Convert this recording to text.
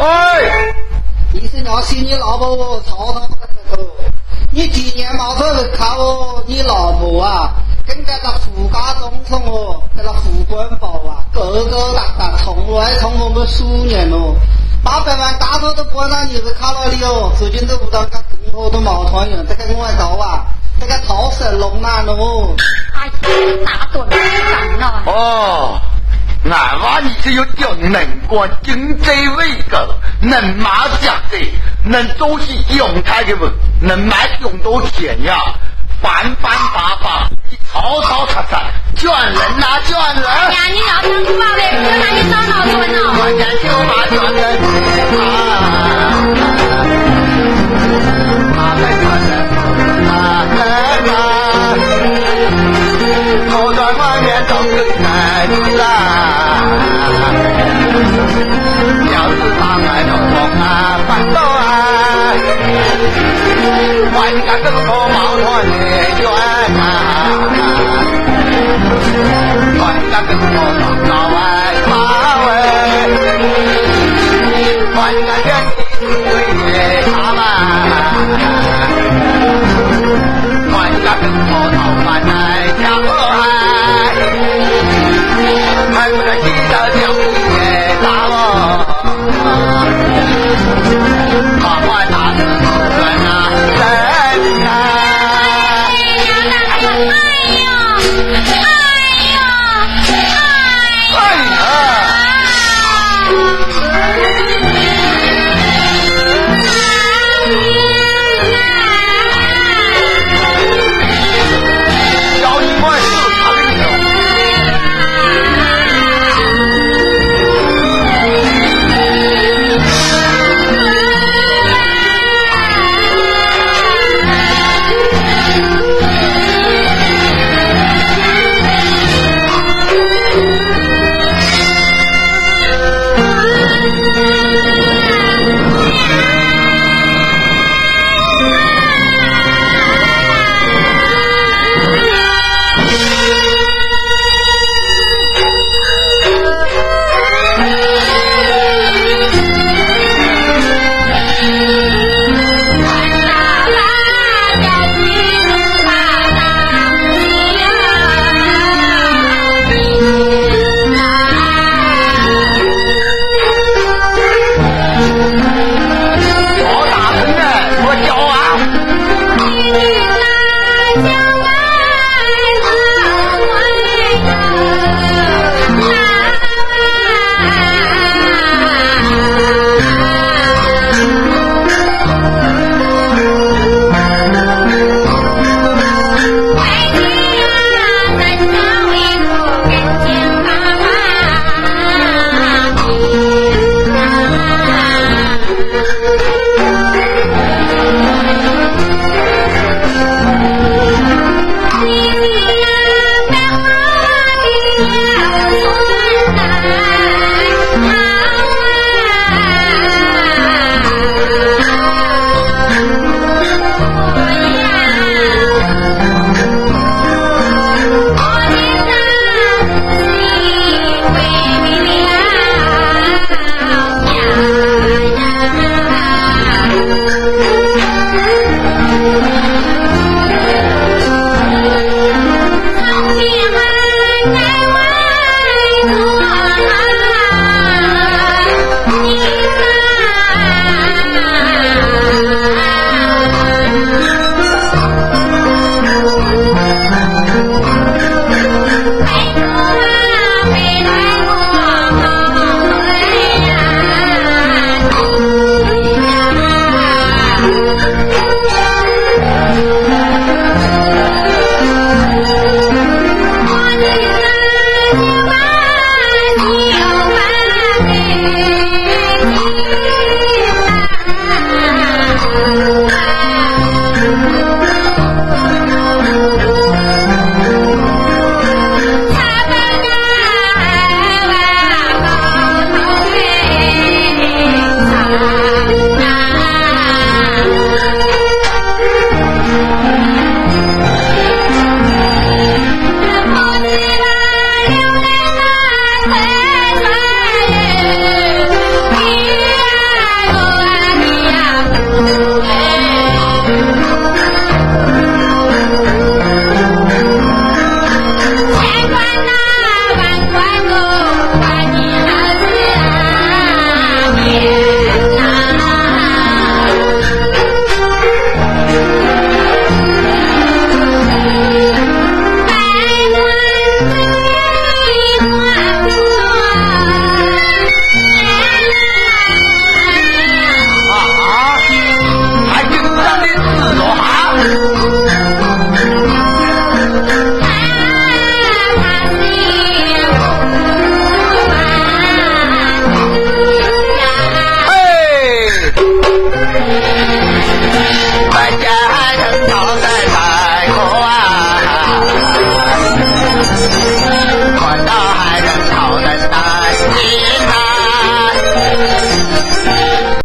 哎，你是要洗你老婆操他这个，你今年毛头是靠你老婆啊，跟这个副家总统哦，这个副官宝啊，勾勾搭搭，从来从我们数年哦。800万大头都管到你是靠哪里哦？最近都不当个更多都毛团人，这个我来搞啊，这个超神龙难哦。哎呀，大多人干了。哦，俺娃你是有叫能管经济位个，能马家的，能做些用台的不？能买用多钱呀？翻翻发发，你吵吵吵吵，卷人呐卷人！哎呀，你要想出宝的，就拿你找脑子了。关键就把卷人口在外面都是太子啊，要是上来就风啊翻斗啊，外干更多毛团的卷啊，外干更多高高哎马哎，外干天。